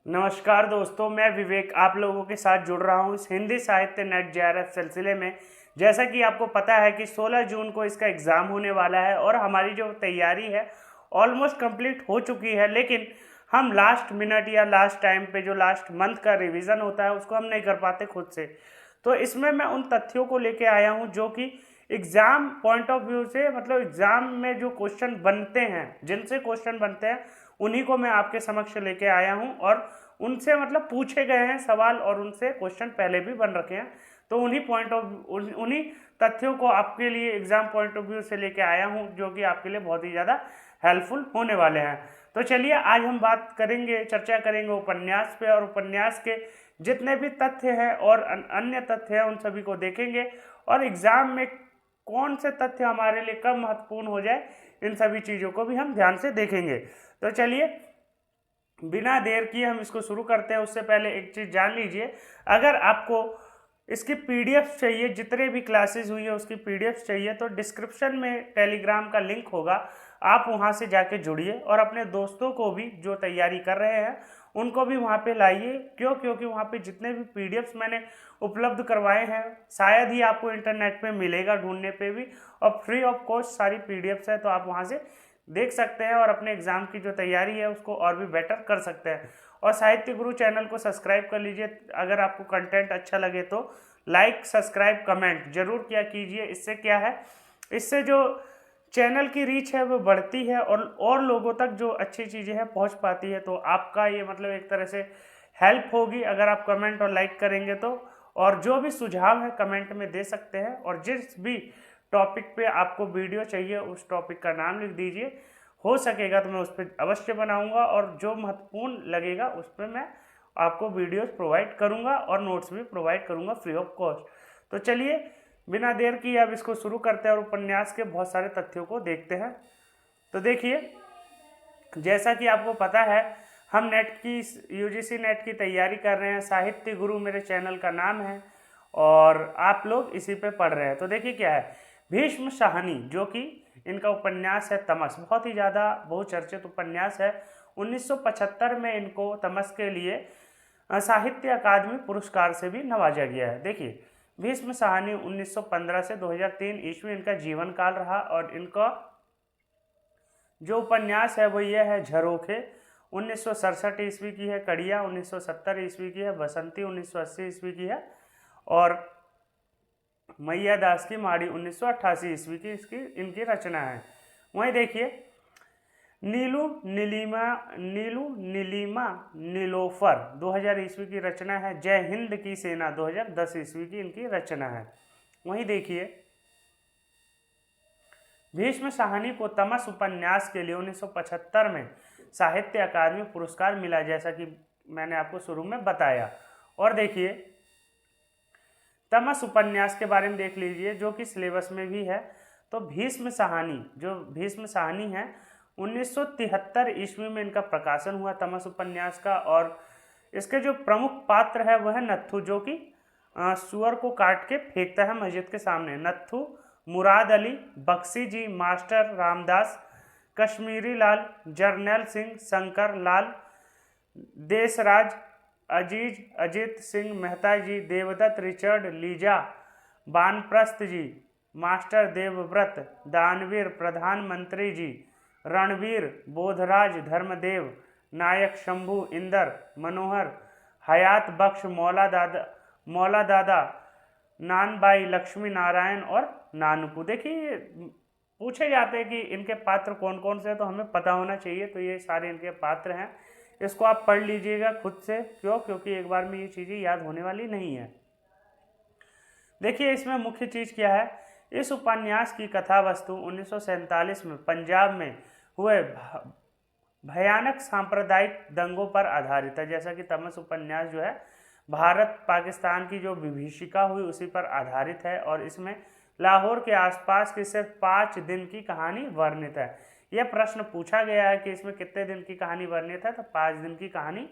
नमस्कार दोस्तों, मैं विवेक आप लोगों के साथ जुड़ रहा हूँ इस हिंदी साहित्य नेट जेआरएफ सिलसिले में। जैसा कि आपको पता है कि 16 जून को इसका एग्ज़ाम होने वाला है और हमारी जो तैयारी है ऑलमोस्ट कंप्लीट हो चुकी है, लेकिन हम लास्ट मिनट या लास्ट टाइम पे जो लास्ट मंथ का रिवीजन होता है उसको हम नहीं कर पाते खुद से। तो इसमें मैं उन तथ्यों को लेके आया हूँ जो कि एग्ज़ाम पॉइंट ऑफ व्यू से, मतलब एग्ज़ाम में जो क्वेश्चन बनते हैं, जिनसे क्वेश्चन बनते हैं उन्हीं को मैं आपके समक्ष लेके आया हूं और उनसे मतलब पूछे गए हैं सवाल और उनसे क्वेश्चन पहले भी बन रखे हैं। तो उन्हीं तथ्यों को आपके लिए एग्जाम पॉइंट ऑफ व्यू से लेके आया हूं जो कि आपके लिए बहुत ही ज़्यादा हेल्पफुल होने वाले हैं। तो चलिए आज हम बात करेंगे, चर्चा करेंगे उपन्यास पे, और उपन्यास के जितने भी तथ्य हैं और अन्य तथ्य हैं उन सभी को देखेंगे और एग्जाम में कौन से तथ्य हमारे लिए कम महत्वपूर्ण हो जाए इन सभी चीज़ों को भी हम ध्यान से देखेंगे। तो चलिए बिना देर किए हम इसको शुरू करते हैं। उससे पहले एक चीज़ जान लीजिए, अगर आपको इसकी पीडीएफ चाहिए, जितने भी क्लासेस हुई है उसकी पीडीएफ चाहिए, तो डिस्क्रिप्शन में टेलीग्राम का लिंक होगा, आप वहां से जाके जुड़िए और अपने दोस्तों को भी जो तैयारी कर रहे हैं उनको भी वहां पे लाइए। क्योंकि वहां पे जितने भी पीडीएफ्स मैंने उपलब्ध करवाए हैं शायद ही आपको इंटरनेट पे मिलेगा ढूंढने पे भी, और फ्री ऑफ कॉस्ट सारी पीडीएफ्स है, तो आप वहां से देख सकते हैं और अपने एग्जाम की जो तैयारी है उसको और भी बेटर कर सकते हैं। और साहित्य गुरु चैनल को सब्सक्राइब कर लीजिए। अगर आपको कंटेंट अच्छा लगे तो लाइक, सब्सक्राइब, कमेंट जरूर किया कीजिए। इससे क्या है, इससे जो चैनल की रीच है वो बढ़ती है और लोगों तक जो अच्छी चीज़ें हैं पहुंच पाती है। तो आपका ये मतलब एक तरह से हेल्प होगी अगर आप कमेंट और लाइक करेंगे तो। और जो भी सुझाव है कमेंट में दे सकते हैं, और जिस भी टॉपिक पे आपको वीडियो चाहिए उस टॉपिक का नाम लिख दीजिए। हो सकेगा तो मैं उस पर अवश्य बनाऊंगा और जो महत्वपूर्ण लगेगा उस पर मैं आपको वीडियोस प्रोवाइड करूंगा और नोट्स भी प्रोवाइड करूंगा फ्री ऑफ कॉस्ट। तो चलिए बिना देर किए अब इसको शुरू करते हैं और उपन्यास के बहुत सारे तथ्यों को देखते हैं। तो देखिए, जैसा कि आपको पता है हम नेट की यूजीसी नेट की तैयारी कर रहे हैं। साहित्य गुरु मेरे चैनल का नाम है और आप लोग इसी पे पढ़ रहे हैं। तो देखिए क्या है, भीष्म शाहनी जो कि इनका उपन्यास है तमस, बहुत ही ज़्यादा बहुचर्चित उपन्यास है। 1975 में इनको तमस के लिए साहित्य अकादमी पुरस्कार से भी नवाजा गया है। देखिए, भीष्म शाहनी 1915 से 2003 ईस्वी इनका जीवन काल रहा और इनका जो उपन्यास है वो ये है झरोखे 1967 ईस्वी की है, कड़िया 1970 ईस्वी की है, बसंती 1980 ईस्वी की है, और मैया दास की माड़ी 1988 ईस्वी की इसकी इनकी रचना है। वहीं देखिए नीलू नीलिमा नीलोफर 2000 ईस्वी की रचना है। जय हिंद की सेना 2010 ईस्वी की इनकी रचना है। वहीं देखिए भीष्म शाहनी को तमस उपन्यास के लिए 1975 में साहित्य अकादमी पुरस्कार मिला, जैसा कि मैंने आपको शुरू में बताया। और देखिए तमस उपन्यास के बारे में देख लीजिए जो कि सिलेबस में भी है। तो भीष्म शाहनी है 1973 ईस्वी में इनका प्रकाशन हुआ तमस उपन्यास का, और इसके जो प्रमुख पात्र है वह है नत्थु, जो कि सुअर को काट के फेंकता है मस्जिद के सामने। नत्थु, मुराद अली, बख्शी जी, मास्टर रामदास, कश्मीरी लाल, जर्नैल सिंह, शंकर लाल, देशराज, अजीत सिंह मेहता जी, देवदत्त, रिचर्ड, लीजा, बानप्रस्थ जी, मास्टर देवव्रत, दानवीर, प्रधानमंत्री जी, रणवीर, बोधराज, धर्मदेव, नायक शंभू, इंदर, मनोहर, हयात बख्श, मौला दादा, नानबाई, लक्ष्मी नारायण और नानकू। देखिए पूछे जाते हैं कि इनके पात्र कौन कौन से हैं, तो हमें पता होना चाहिए। तो ये सारे इनके पात्र हैं, इसको आप पढ़ लीजिएगा खुद से। क्योंकि एक बार में ये चीज़ें याद होने वाली नहीं है। देखिए इसमें मुख्य चीज़ क्या है, इस उपन्यास की कथा वस्तु 1947 में पंजाब में हुए भयानक सांप्रदायिक दंगों पर आधारित है। जैसा कि तमस उपन्यास जो है भारत पाकिस्तान की जो विभीषिका हुई उसी पर आधारित है, और इसमें लाहौर के आसपास की सिर्फ 5 दिन की कहानी वर्णित है। यह प्रश्न पूछा गया है कि इसमें कितने दिन की कहानी वर्णित है, तो 5 दिन की कहानी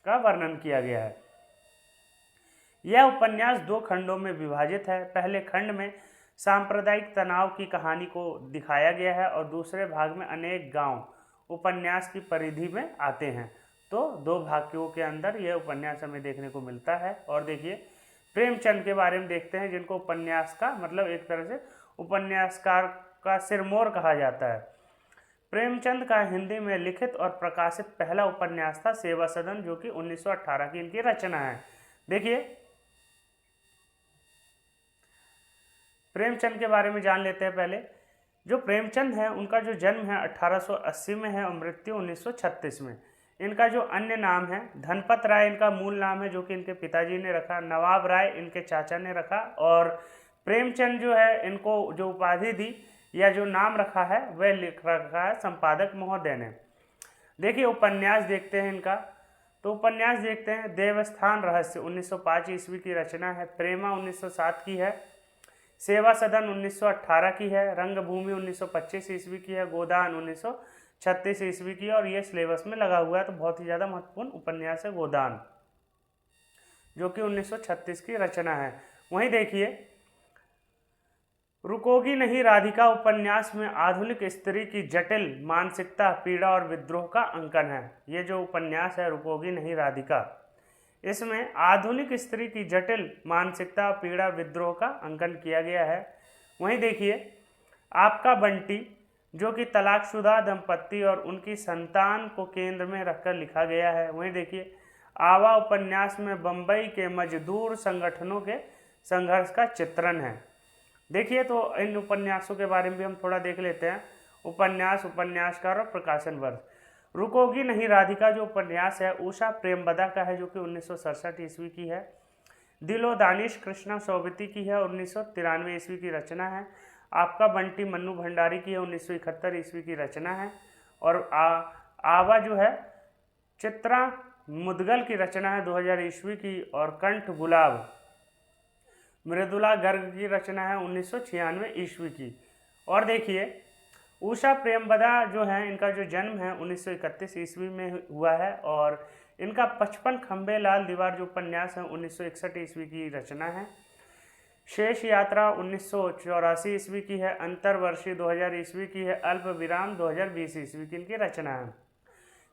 का वर्णन किया गया है। यह उपन्यास 2 खंडों में विभाजित है। पहले खंड में सांप्रदायिक तनाव की कहानी को दिखाया गया है और दूसरे भाग में अनेक गांव उपन्यास की परिधि में आते हैं। तो 2 भागों के अंदर यह उपन्यास हमें देखने को मिलता है। और देखिए प्रेमचंद के बारे में देखते हैं, जिनको उपन्यास का मतलब एक तरह से उपन्यासकार का सिरमौर कहा जाता है। प्रेमचंद का हिंदी में लिखित और प्रकाशित पहला उपन्यास था सेवा सदन, जो कि 1918 की इनकी रचना है। देखिए प्रेमचंद के बारे में जान लेते हैं। पहले जो प्रेमचंद है उनका जो जन्म है 1880 में है और मृत्यु 1936 में। इनका जो अन्य नाम है धनपत राय इनका मूल नाम है, जो कि इनके पिताजी ने रखा। नवाब राय इनके चाचा ने रखा। और प्रेमचंद जो है इनको जो उपाधि दी या जो नाम रखा है वह लिख रखा है संपादक महोदय ने। देखिए उपन्यास देखते हैं इनका, तो उपन्यास देखते हैं देवस्थान रहस्य 1905 ईस्वी की रचना है। प्रेमा 1907 की है। सेवा सदन 1918 की है। रंगभूमि 1925 ईस्वी की है। गोदान 1936 ईस्वी की है। और ये सिलेबस में लगा हुआ है, तो बहुत ही ज़्यादा महत्वपूर्ण उपन्यास है गोदान, जो कि 1936 की रचना है। वहीं देखिए रुकोगी नहीं राधिका उपन्यास में आधुनिक स्त्री की जटिल मानसिकता, पीड़ा और विद्रोह का अंकन है। ये जो उपन्यास है रुकोगी नहीं राधिका, इसमें आधुनिक स्त्री की जटिल मानसिकता, पीड़ा, विद्रोह का अंकन किया गया है। वहीं देखिए आपका बंटी, जो कि तलाकशुदा दंपत्ति और उनकी संतान को केंद्र में रखकर लिखा गया है। वहीं देखिए आवा उपन्यास में बंबई के मजदूर संगठनों के संघर्ष का चित्रण है। देखिए तो इन उपन्यासों के बारे में भी हम थोड़ा देख लेते हैं। उपन्यास, उपन्यासकार और प्रकाशन वर्ष। रुकोगी नहीं राधिका जो उपन्यास है उषा प्रेमबदा का है, जो कि 1967 ईस्वी की है। दिलो दानिश कृष्णा सौबती की है, 1993 ईस्वी की रचना है। आपका बंटी मन्नू भंडारी की है, 1971 ईस्वी की रचना है। और आवा जो है चित्रा मुदगल की रचना है, 2000 ईस्वी की। और कंठ गुलाब मृदुला गर्ग की रचना है, 1996 ईस्वी की। और देखिए उषा प्रेमबदा जो है इनका जो जन्म है 1931 ईस्वी में हुआ है। और इनका 55 खंबे लाल दीवार जो उपन्यास है 1961 ईस्वी की रचना है। शेष यात्रा 1984 ईस्वी की है। अंतरवर्षी 2000 ईस्वी की है। अल्प विराम 2020 ईस्वी की इनकी रचना है।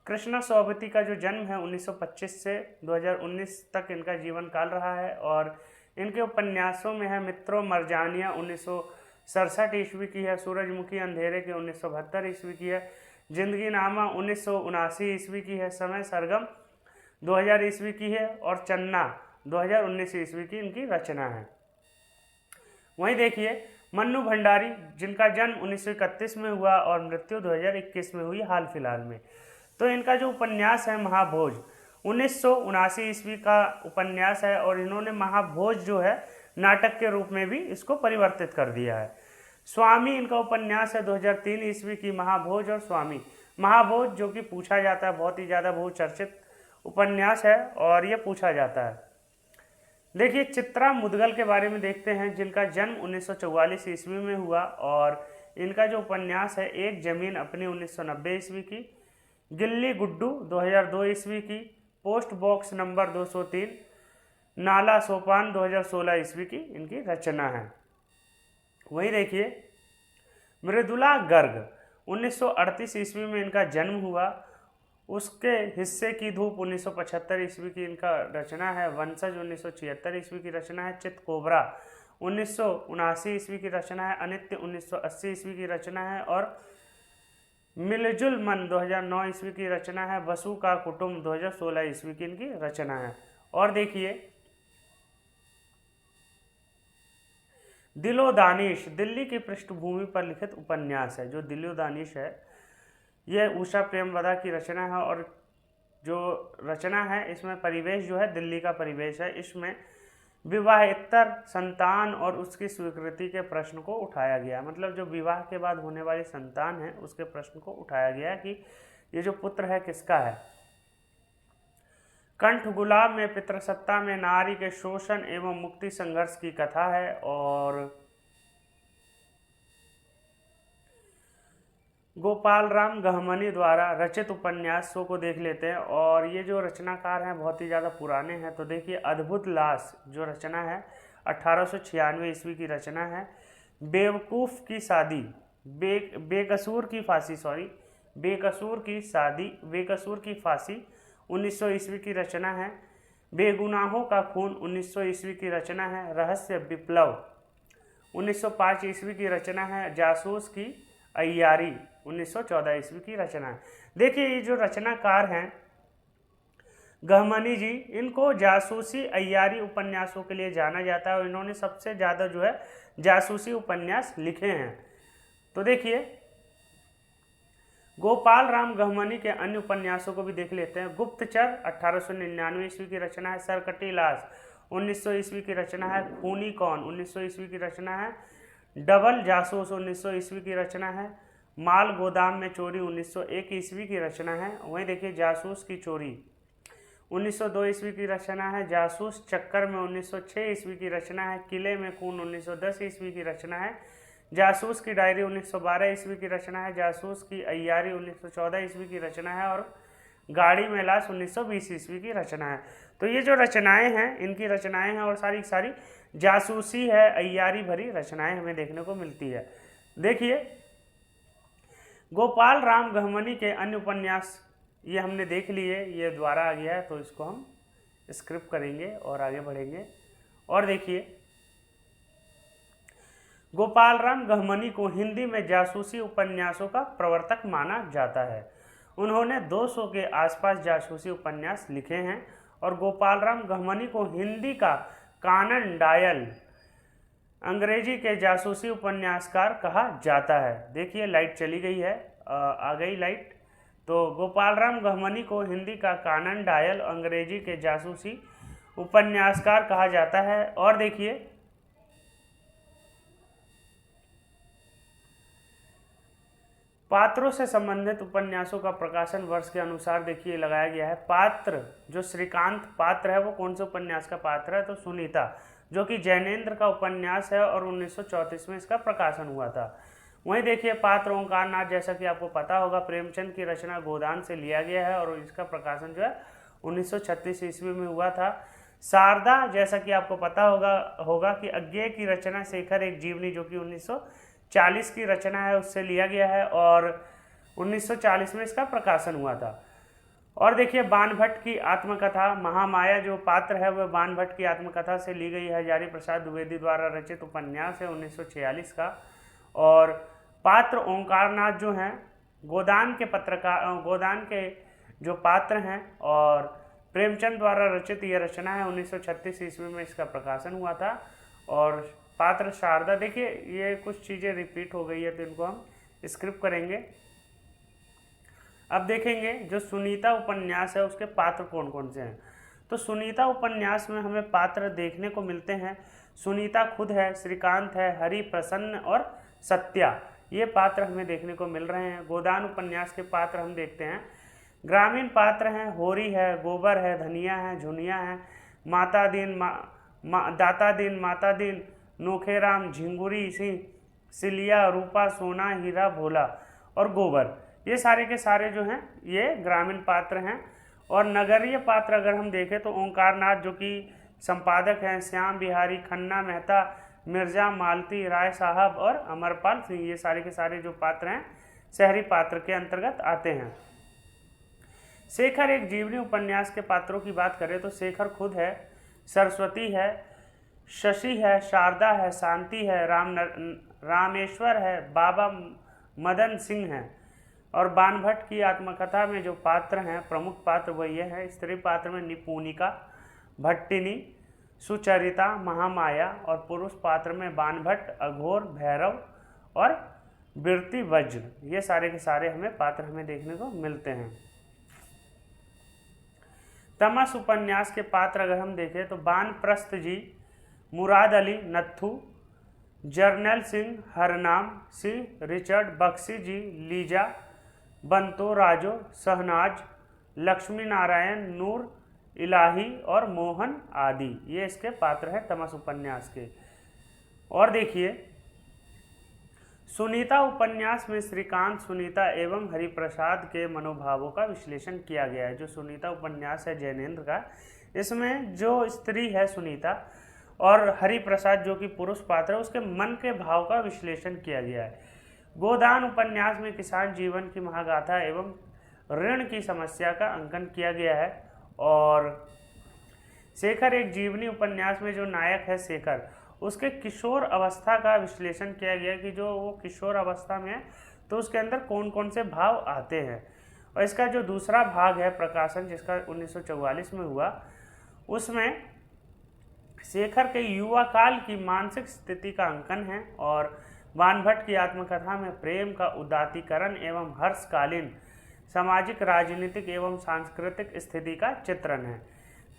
कृष्णा सौबती का जो जन्म है 1925 से 2019 तक इनका जीवन काल रहा है। और इनके उपन्यासों में है मित्रों मरजानिया 1967 ईस्वी की है। सूरजमुखी अंधेरे की 1972 ईस्वी की है। जिंदगी नामा 1979 ईस्वी की है। समय सरगम 2000 ईस्वी की है। और चन्ना 2019 ईस्वी की इनकी रचना है। वहीं देखिए मन्नू भंडारी, जिनका जन्म 1931 में हुआ और मृत्यु 2021 में हुई हाल फिलहाल में। तो इनका जो उपन्यास है महाभोज 1979 ईस्वी का उपन्यास है। और इन्होंने महाभोज जो है नाटक के रूप में भी इसको परिवर्तित कर दिया है। स्वामी इनका उपन्यास है 2003 ईस्वी की। महाभोज और स्वामी। महाभोज जो कि पूछा जाता है, बहुत ही ज़्यादा बहुचर्चित उपन्यास है और ये पूछा जाता है। देखिए चित्रा मुदगल के बारे में देखते हैं, जिनका जन्म 1944 ईस्वी में हुआ। और इनका जो उपन्यास है एक जमीन अपनी 1990 ईस्वी की। गिल्ली गुड्डू 2002 ईस्वी की। पोस्ट बॉक्स नंबर 203 नाला सोपान 2016 ईस्वी की इनकी रचना है। वहीं देखिए मृदुला गर्ग 1938 ईस्वी में इनका जन्म हुआ। उसके हिस्से की धूप 1975 ईस्वी की इनका रचना है। वंशज 1976 ईस्वी की रचना है। चित कोबरा 1979 ईस्वी की रचना है। अनित्य 1980 ईस्वी की रचना है। और मिलजुल मन 2009 ईस्वी की रचना है। वसु का कुटुंब 2016 ईस्वी की इनकी रचना है। और देखिए दिलो दानिश दिल्ली की पृष्ठभूमि पर लिखित उपन्यास है। जो दिलो दानिश है यह उषा प्रेमबदा की रचना है। और जो रचना है इसमें परिवेश जो है दिल्ली का परिवेश है। इसमें विवाहेतर संतान और उसकी स्वीकृति के प्रश्न को उठाया गया। मतलब जो विवाह के बाद होने वाली संतान है उसके प्रश्न को उठाया गया कि ये जो पुत्र है किसका है। कंठ गुलाब में पितृसत्ता में नारी के शोषण एवं मुक्ति संघर्ष की कथा है। और गोपाल राम गहमनी द्वारा रचित उपन्यासों को देख लेते हैं। और ये जो रचनाकार हैं बहुत ही ज़्यादा पुराने हैं। तो देखिए अद्भुत लाश जो रचना है 1896 ईस्वी की रचना है। बेवकूफ़ की शादी बेकसूर की फांसी 1900 ईस्वी की रचना है। बेगुनाहों का खून 1900 ईस्वी की रचना है। रहस्य विप्लव 1905 ईस्वी की रचना है। जासूस की अय्यारी 1914 ईस्वी की रचना है। देखिए ये जो रचनाकार हैं गहमनी जी, इनको जासूसी अय्यारी उपन्यासों के लिए जाना जाता है और इन्होंने सबसे ज़्यादा जो है जासूसी उपन्यास लिखे हैं। तो देखिए गोपाल राम गहमनी के अन्य उपन्यासों को भी देख लेते हैं। गुप्तचर 1899 ईस्वी की रचना है। सरकटी लाश 1900 ईस्वी की रचना है। खूनी कौन 1900 ईस्वी की रचना है। डबल जासूस 1900 ईस्वी की रचना है। माल गोदाम में चोरी 1901 ईस्वी की रचना है। वहीं देखिए जासूस की चोरी 1902 ईस्वी की रचना है। जासूस चक्कर में 1906 ईस्वी की रचना है। किले में खून 1910 ईस्वी की रचना है। जासूस की डायरी 1912 ईस्वी की रचना है। जासूस की अय्यारी 1914 ईस्वी की रचना है। और गाड़ी में लाश 1920 ईस्वी की रचना है। तो ये जो रचनाएं हैं इनकी रचनाएं हैं और सारी सारी जासूसी है, अय्यारी भरी रचनाएं हमें देखने को मिलती है। देखिए गोपाल राम गहमनी के अन्य उपन्यास ये हमने देख लिए, ये द्वारा आ गया है तो इसको हम स्क्रिप्ट करेंगे और आगे बढ़ेंगे। और देखिए गोपाल राम गहमनी को हिंदी में जासूसी उपन्यासों का प्रवर्तक माना जाता है। उन्होंने 200 के आसपास जासूसी उपन्यास लिखे हैं और गोपाल राम गहमनी को हिंदी का कानन डायल, अंग्रेजी के जासूसी उपन्यासकार कहा जाता है। देखिए लाइट चली गई है, आ गई लाइट। तो गोपाल राम गहमनी को हिंदी का कानन डायल, अंग्रेजी के जासूसी उपन्यासकार कहा जाता है। और देखिए पात्रों से संबंधित उपन्यासों का प्रकाशन वर्ष के अनुसार देखिए लगाया गया है। पात्र जो श्रीकांत पात्र है वो कौन से उपन्यास का पात्र है, तो सुनीता, जो कि जैनेन्द्र का उपन्यास है और 1934 में इसका प्रकाशन हुआ था। वहीं देखिए पात्र ओंकारनाथ, जैसा कि आपको पता होगा प्रेमचंद की रचना गोदान से लिया गया है और इसका प्रकाशन जो है 1936 ईस्वी में हुआ था। शारदा, जैसा कि आपको पता होगा कि अज्ञेय की रचना शेखर एक जीवनी, जो कि 1940 की रचना है, उससे लिया गया है और 1940 में इसका प्रकाशन हुआ था। और देखिए बाणभट्ट की आत्मकथा महामाया, जो पात्र है वह बाणभट्ट की आत्मकथा से ली गई है। हजारी प्रसाद द्विवेदी द्वारा रचित उपन्यास है 1946 का। और पात्र ओंकारनाथ जो हैं गोदान के जो पात्र हैं और प्रेमचंद द्वारा रचित यह रचना है 1936 ईस्वी में इसका प्रकाशन हुआ था। और पात्र शारदा, देखिए ये कुछ चीज़ें रिपीट हो गई है तो इनको हम स्क्रिप्ट करेंगे। अब देखेंगे जो सुनीता उपन्यास है उसके पात्र कौन कौन से हैं। तो सुनीता उपन्यास में हमें पात्र देखने को मिलते हैं। सुनीता खुद है, श्रीकांत है, हरि प्रसन्न और सत्या, ये पात्र हमें देखने को मिल रहे हैं। गोदान उपन्यास के पात्र हम देखते हैं। ग्रामीण पात्र हैं, होरी है, गोबर है, धनिया है, झुनिया है, माता दीन दाता दीन, माता दीन, नोखेराम, झिंगुरी सिंह, सिलिया, रूपा, सोना, हीरा, भोला और गोबर, ये सारे के सारे जो हैं ये ग्रामीण पात्र हैं। और नगरीय पात्र अगर हम देखें तो ओंकारनाथ, जो कि संपादक हैं, श्याम बिहारी, खन्ना मेहता, मिर्जा, मालती, राय साहब और अमरपाल सिंह, ये सारे के सारे जो पात्र हैं शहरी पात्र के अंतर्गत आते हैं। शेखर एक जीवनी उपन्यास के पात्रों की बात करें तो शेखर खुद है, सरस्वती है, शशि है, शारदा है, शांति है, रामेश्वर है, बाबा मदन सिंह है। और बाणभट्ट की आत्मकथा में जो पात्र हैं प्रमुख पात्र वह ये है। स्त्री पात्र में निपुणिका, भट्टिनी, सुचरिता, महामाया और पुरुष पात्र में बाणभट्ट, अघोर, भैरव और बिरती वज्र, ये सारे के सारे हमें पात्र हमें देखने को मिलते हैं। तमस उपन्यास के पात्र अगर हम देखें तो बानप्रस्थ जी, मुराद अली, नत्थू, जर्नैल सिंह, हरनाम सिंह, रिचर्ड, बख्शी जी, लीजा, बंतो, राजो, शहनाज, लक्ष्मी नारायण, नूर इलाही और मोहन आदि, ये इसके पात्र हैं तमस उपन्यास के। और देखिए सुनीता उपन्यास में श्रीकांत, सुनीता एवं हरिप्रसाद के मनोभावों का विश्लेषण किया गया है। जो सुनीता उपन्यास है जैनेन्द्र का, इसमें जो स्त्री है सुनीता और हरिप्रसाद जो कि पुरुष पात्र है उसके मन के भाव का विश्लेषण किया गया है। गोदान उपन्यास में किसान जीवन की महागाथा एवं ऋण की समस्या का अंकन किया गया है। और शेखर एक जीवनी उपन्यास में जो नायक है शेखर, उसके किशोर अवस्था का विश्लेषण किया गया कि जो वो किशोर अवस्था में है तो उसके अंदर कौन कौन से भाव आते हैं। और इसका जो दूसरा भाग है प्रकाशन, जिसका 1944 में हुआ, उसमें शेखर के युवा काल की मानसिक स्थिति का अंकन है और बाणभट्ट की आत्मकथा में प्रेम का उदात्तीकरण एवं हर्षकालीन सामाजिक, राजनीतिक एवं सांस्कृतिक स्थिति का चित्रण है।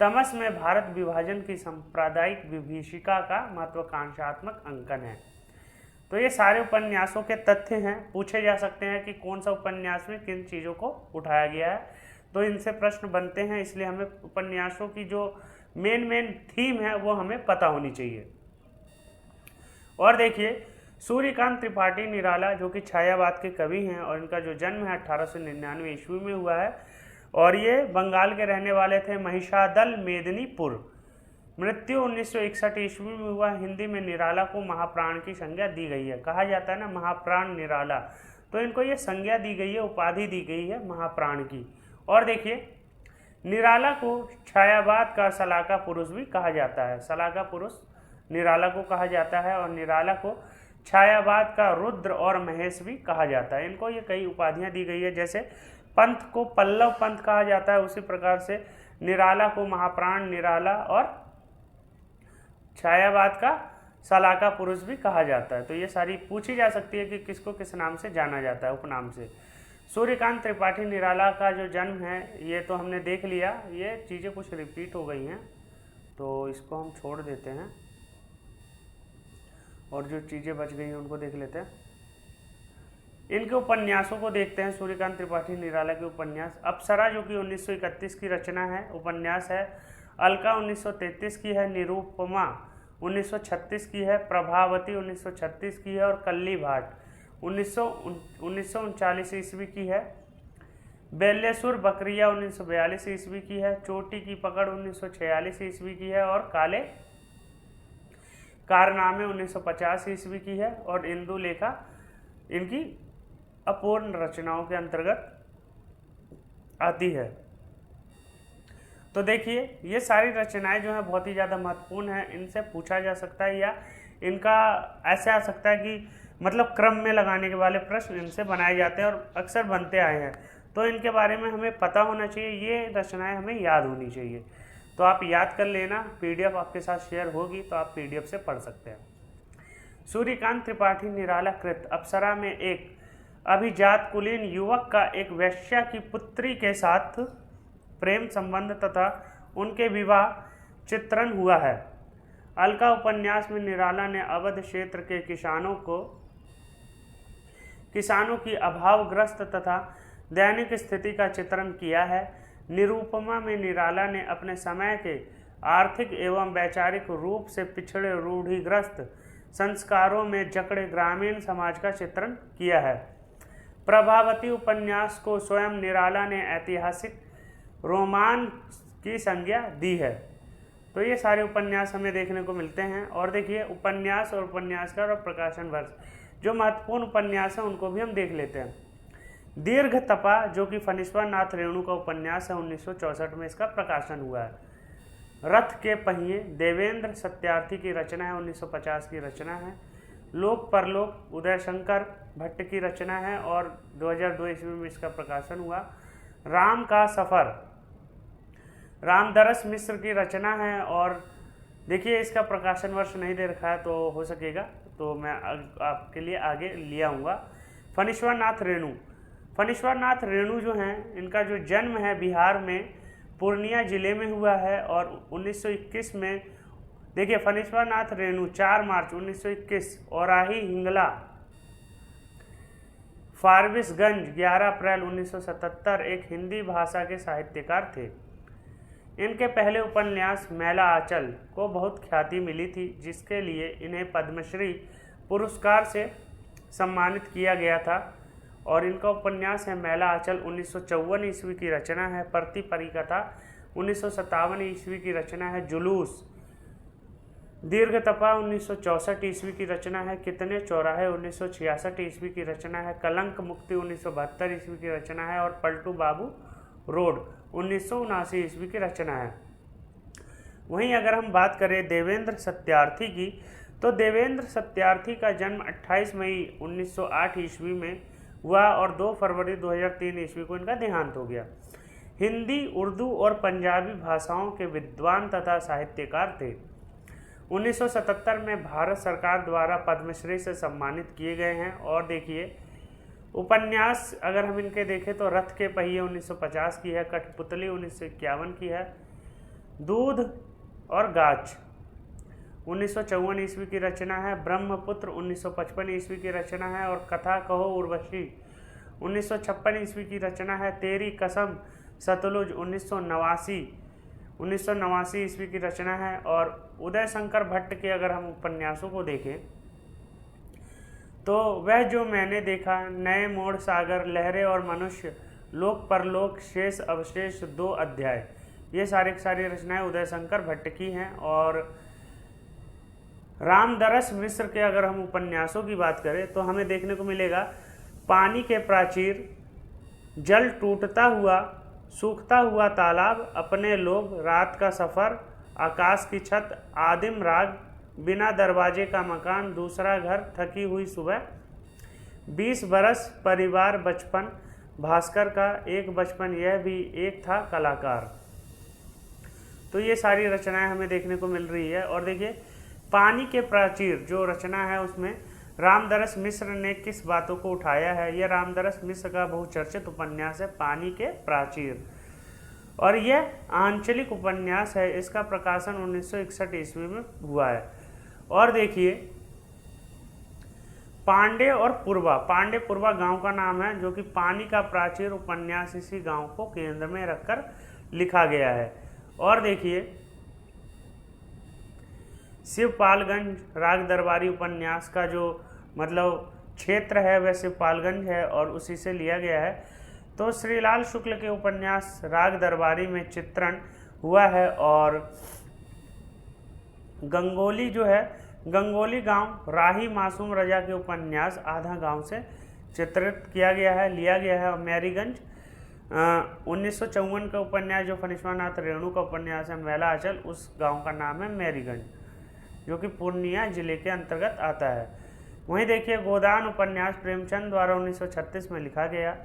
तमस में भारत विभाजन की सांप्रदायिक विभीषिका का महत्वाकांक्षात्मक अंकन है। तो ये सारे उपन्यासों के तथ्य हैं। पूछे जा सकते हैं कि कौन सा उपन्यास में किन चीज़ों को उठाया गया है, तो इनसे प्रश्न बनते हैं, इसलिए हमें उपन्यासों की जो मेन थीम है वो हमें पता होनी चाहिए। और देखिए, सूर्यकांत त्रिपाठी निराला जो कि छायावाद के कवि हैं और इनका जो जन्म है 1899 ईस्वी में हुआ है और ये बंगाल के रहने वाले थे, महिषादल मेदिनीपुर। मृत्यु 1961 ईस्वी में हुआ। हिंदी में निराला को महाप्राण की संज्ञा दी गई है। कहा जाता है ना महाप्राण निराला, तो इनको ये संज्ञा दी गई है, उपाधि दी गई है महाप्राण की। और देखिए, निराला को छायावाद का सलाका पुरुष भी कहा जाता है। सलाका पुरुष निराला को कहा जाता है और निराला को छायावाद का रुद्र और महेश भी कहा जाता है। इनको ये कई उपाधियां दी गई है। जैसे पंथ को पल्लव पंथ कहा जाता है, उसी प्रकार से निराला को महाप्राण निराला और छायावाद का सलाका पुरुष भी कहा जाता है। तो ये सारी पूछी जा सकती है कि किसको किस नाम से जाना जाता है, उपनाम से। सूर्यकांत त्रिपाठी निराला का जो जन्म है ये तो हमने देख लिया, ये चीज़ें कुछ रिपीट हो गई हैं तो इसको हम छोड़ देते हैं और जो चीज़ें बच गई हैं उनको देख लेते हैं। इनके उपन्यासों को देखते हैं। सूर्यकांत त्रिपाठी निराला के उपन्यास, अप्सरा जो कि 1931 की रचना है, उपन्यास है। अलका 1933 की है। निरूपमा 1936 की है। प्रभावती 1936 की है और कल्ली भाट 1939 ईस्वी की है। बेल्लेसुर बकरिया 1942 ईस्वी की है। चोटी की पकड़ 1946 ईस्वी की है और काले कारनामे 1950 ईस्वी की है। और इंदु लेखा इनकी अपूर्ण रचनाओं के अंतर्गत आती है। तो देखिए, ये सारी रचनाएं जो हैं बहुत ही ज़्यादा महत्वपूर्ण हैं। इनसे पूछा जा सकता है या इनका ऐसे आ सकता है कि मतलब क्रम में लगाने के वाले प्रश्न इनसे बनाए जाते हैं और अक्सर बनते आए हैं, तो इनके बारे में हमें पता होना चाहिए। ये रचनाएं हमें याद होनी चाहिए, तो आप याद कर लेना। पीडीएफ आपके साथ शेयर होगी तो आप पीडीएफ से पढ़ सकते हैं। सूर्यकांत त्रिपाठी निराला कृत अप्सरा में एक अभिजात कुलीन युवक का एक वैश्या की पुत्री के साथ प्रेम संबंध तथा उनके विवाह चित्रण हुआ है। अलका उपन्यास में निराला ने अवध क्षेत्र के किसानों की अभावग्रस्त तथा दैनिक स्थिति का चित्रण किया है। निरूपमा में निराला ने अपने समय के आर्थिक एवं वैचारिक रूप से पिछड़े रूढ़िग्रस्त संस्कारों में जकड़े ग्रामीण समाज का चित्रण किया है। प्रभावती उपन्यास को स्वयं निराला ने ऐतिहासिक रोमान की संज्ञा दी है। तो ये सारे उपन्यास हमें देखने को मिलते हैं। और देखिए, उपन्यास और उपन्यासकार और प्रकाशन वर्ष, जो महत्वपूर्ण उपन्यास हैं उनको भी हम देख लेते हैं। दीर्घ तपा जो कि फणीश्वर नाथ रेणु का उपन्यास है, 1964 में इसका प्रकाशन हुआ है। रथ के पहिए देवेंद्र सत्यार्थी की रचना है, 1950 की रचना है। लोक परलोक उदय शंकर भट्ट की रचना है और 2002 ईस्वी में इसका प्रकाशन हुआ। राम का सफ़र रामदरस मिश्र की रचना है और देखिए इसका प्रकाशन वर्ष नहीं दे रखा है, तो हो सकेगा तो मैं आपके लिए आगे ले आऊँगा। फणीश्वर नाथ रेणु जो हैं, इनका जो जन्म है बिहार में पूर्णिया जिले में हुआ है और 1921 में, देखिए फणीश्वर नाथ रेणु 4 मार्च 1921 औराही हिंगला फारबिसगंज 11 अप्रैल 1977 एक हिंदी भाषा के साहित्यकार थे। इनके पहले उपन्यास मैला आंचल को बहुत ख्याति मिली थी, जिसके लिए इन्हें पद्मश्री पुरस्कार से सम्मानित किया गया था। और इनका उपन्यास है मैला आंचल, 1954 ईस्वी की रचना है। प्रति परिकथा 1957 ईस्वी की रचना है। जुलूस दीर्घतपा 1964 ईस्वी की रचना है। कितने चौराहे 1966 ईस्वी की रचना है। कलंक मुक्ति 1972 ईस्वी की रचना है। और पलटू बाबू रोड 1979 ईस्वी की रचना है। वहीं अगर हम बात करें देवेंद्र सत्यार्थी की, तो देवेंद्र सत्यार्थी का जन्म 28 मई 1908 ईस्वी में हुआ और 2 फरवरी 2003 ईस्वी को इनका देहांत हो गया। हिंदी, उर्दू और पंजाबी भाषाओं के विद्वान तथा साहित्यकार थे। 1977 में भारत सरकार द्वारा पद्मश्री से सम्मानित किए गए हैं। और देखिए उपन्यास अगर हम इनके देखें तो रथ के पहिए 1950 की है, कठपुतली 1951 की है, दूध और गाछ 1954 ईस्वी की रचना है, ब्रह्मपुत्र 1955 ईस्वी की रचना है, और कथा कहो उर्वशी 1956 ईस्वी की रचना है, तेरी कसम सतलुज 1989 ईस्वी की रचना है। और उदय शंकर भट्ट के अगर हम उपन्यासों को देखें तो वह जो मैंने देखा, नए मोड़, सागर, लहरें और मनुष्य, लोक परलोक, शेष अवशेष, 2 अध्याय, ये सारी रचनाएं उदय शंकर भट्ट की हैं। और रामदरस मिश्र के अगर हम उपन्यासों की बात करें तो हमें देखने को मिलेगा पानी के प्राचीर, जल टूटता हुआ, सूखता हुआ तालाब, अपने लोग, रात का सफ़र, आकाश की छत, आदिम राग, बिना दरवाजे का मकान, दूसरा घर, थकी हुई सुबह, 20 बरस, परिवार, बचपन, भास्कर का एक बचपन, यह भी एक था कलाकार। तो ये सारी रचनाएं हमें देखने को मिल रही है। और देखिए पानी के प्राचीर जो रचना है उसमें रामदरस मिश्र ने किस बातों को उठाया है। यह रामदरस मिश्र का बहुचर्चित उपन्यास है पानी के प्राचीर, और यह आंचलिक उपन्यास है। इसका प्रकाशन 1961 ईस्वी में हुआ है। और देखिए पांडे और पूर्वा, पांडे पूर्वा गांव का नाम है, जो कि पानी का प्राचीर उपन्यास इसी गांव को केंद्र में रखकर लिखा गया है। और देखिए शिवपालगंज राग दरबारी उपन्यास का जो मतलब क्षेत्र है वह शिवपालगंज है और उसी से लिया गया है। तो श्रीलाल शुक्ल के उपन्यास राग दरबारी में चित्रण हुआ है। और गंगोली जो है, गंगोली गांव राही मासूम रजा के उपन्यास आधा गांव से चित्रित किया गया है, लिया गया है। और मैरीगंज 1954 का उपन्यास जो फणीश्वरनाथ रेणु का उपन्यास है मैला अचल, उस गांव का नाम है मैरीगंज, जो कि पूर्णिया जिले के अंतर्गत आता है। वहीं देखिए गोदान उपन्यास प्रेमचंद द्वारा 1936 में लिखा गया।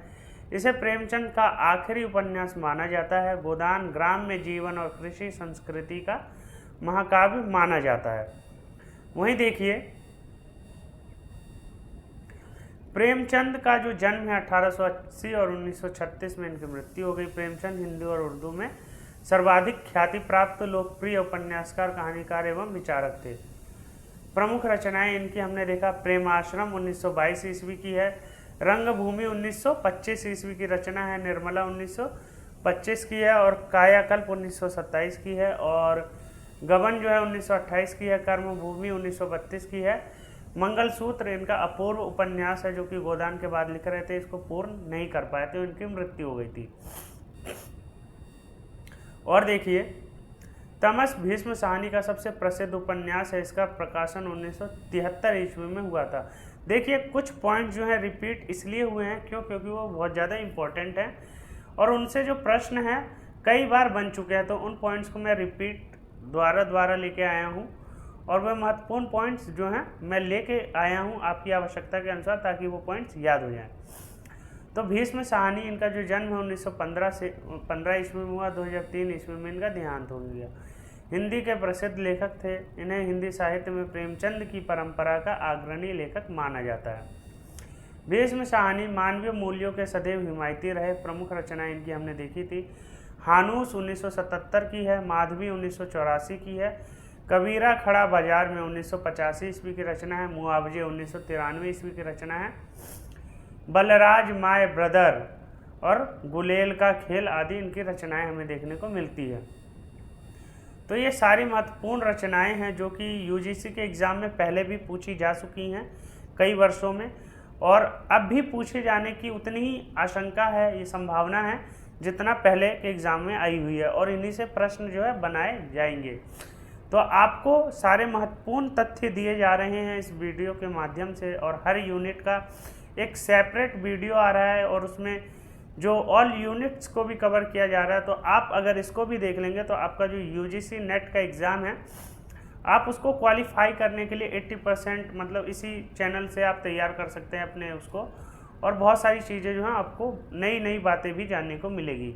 इसे प्रेमचंद का आखिरी उपन्यास माना जाता है। गोदान ग्राम्य जीवन और कृषि संस्कृति का महाकाव्य माना जाता है। वहीं देखिए प्रेमचंद का जो जन्म है 1880 और 1936 में इनकी मृत्यु हो गई। प्रेमचंद हिंदी और उर्दू में सर्वाधिक ख्याति प्राप्त लोकप्रिय उपन्यासकार, कहानीकार एवं विचारक थे। प्रमुख रचनाएं इनकी हमने देखा, प्रेमाश्रम 1922 ईस्वी की है, रंगभूमि 1925 ईस्वी की रचना है, निर्मला 1925 की है, और कायाकल्प 1927 की है, और गबन जो है 1928 की है, कर्मभूमि 1932 की है। मंगलसूत्र इनका अपूर्व उपन्यास है जो कि गोदान के बाद लिख रहे थे, इसको पूर्ण नहीं कर पाए थे, इनकी मृत्यु हो गई थी। और देखिए तमस भीष्म साहनी का सबसे प्रसिद्ध उपन्यास है, इसका प्रकाशन 1973 ईस्वी में हुआ था। देखिए कुछ पॉइंट जो है रिपीट इसलिए हुए हैं क्योंकि वो बहुत ज़्यादा इंपॉर्टेंट हैं और उनसे जो प्रश्न है कई बार बन चुके हैं, तो उन पॉइंट्स को मैं रिपीट द्वारा लेके आया हूँ और वह महत्वपूर्ण पॉइंट्स जो हैं मैं लेके आया हूँ आपकी आवश्यकता के अनुसार, ताकि वो पॉइंट्स याद हो जाएं। तो भीष्म साहनी इनका जो जन्म है 1915 ईस्वी में हुआ, 2003 ईस्वी में इनका देहांत हो गया। हिंदी के प्रसिद्ध लेखक थे, इन्हें हिंदी साहित्य में प्रेमचंद की परंपरा का अग्रणी लेखक माना जाता है। भीष्म साहनी मानवीय मूल्यों के सदैव हिमायती रहे। प्रमुख रचनाएं इनकी हमने देखी थी, हानूस 1977 की है, माधवी 1984 की है, कबीरा खड़ा बाजार में 1985 ईस्वी की रचना है, मुआवजे 1993 ईस्वी की रचना है, बलराज माय ब्रदर और गुलेल का खेल आदि इनकी रचनाएं हमें देखने को मिलती है। तो ये सारी महत्वपूर्ण रचनाएं हैं जो कि यूजीसी के एग्ज़ाम में पहले भी पूछी जा चुकी हैं कई वर्षों में, और अब भी पूछे जाने की उतनी ही आशंका है, ये संभावना है जितना पहले के एग्ज़ाम में आई हुई है, और इन्हीं से प्रश्न जो है बनाए जाएंगे। तो आपको सारे महत्वपूर्ण तथ्य दिए जा रहे हैं इस वीडियो के माध्यम से, और हर यूनिट का एक सेपरेट वीडियो आ रहा है और उसमें जो ऑल यूनिट्स को भी कवर किया जा रहा है। तो आप अगर इसको भी देख लेंगे तो आपका जो यूजीसी नेट का एग्ज़ाम है, आप उसको क्वालिफाई करने के लिए 80% मतलब इसी चैनल से आप तैयार कर सकते हैं अपने उसको, और बहुत सारी चीज़ें जो हैं आपको नई नई बातें भी जानने को मिलेगी।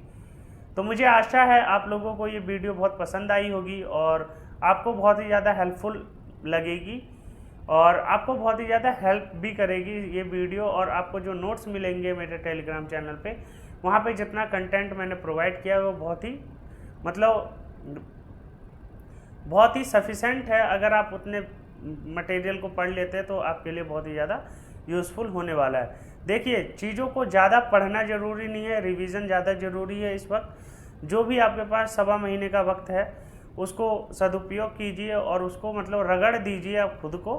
तो मुझे आशा है आप लोगों को ये वीडियो बहुत पसंद आई होगी और आपको बहुत ही ज़्यादा हेल्पफुल लगेगी, और आपको बहुत ही ज़्यादा हेल्प भी करेगी ये वीडियो। और आपको जो नोट्स मिलेंगे मेरे टेलीग्राम चैनल पे, वहाँ पे जितना कंटेंट मैंने प्रोवाइड किया है वो बहुत ही सफिशेंट है। अगर आप उतने मटेरियल को पढ़ लेते हैं तो आपके लिए बहुत ही ज़्यादा यूज़फुल होने वाला है। देखिए, चीज़ों को ज़्यादा पढ़ना ज़रूरी नहीं है, रिवीजन ज़्यादा ज़रूरी है। इस वक्त जो भी आपके पास 1.25 महीने का वक्त है उसको सदुपयोग कीजिए और उसको मतलब रगड़ दीजिए आप खुद को,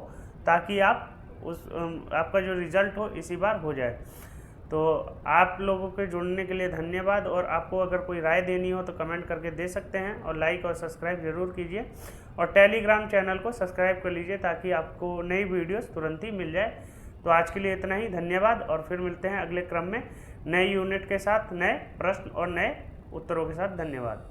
ताकि आप आपका जो रिज़ल्ट हो इसी बार हो जाए। तो आप लोगों के जुड़ने के लिए धन्यवाद, और आपको अगर कोई राय देनी हो तो कमेंट करके दे सकते हैं, और लाइक और सब्सक्राइब ज़रूर कीजिए, और टेलीग्राम चैनल को सब्सक्राइब कर लीजिए ताकि आपको नई वीडियोस तुरंत ही मिल जाए। तो आज के लिए इतना ही, धन्यवाद, और फिर मिलते हैं अगले क्रम में नए यूनिट के साथ, नए प्रश्न और नए उत्तरों के साथ। धन्यवाद।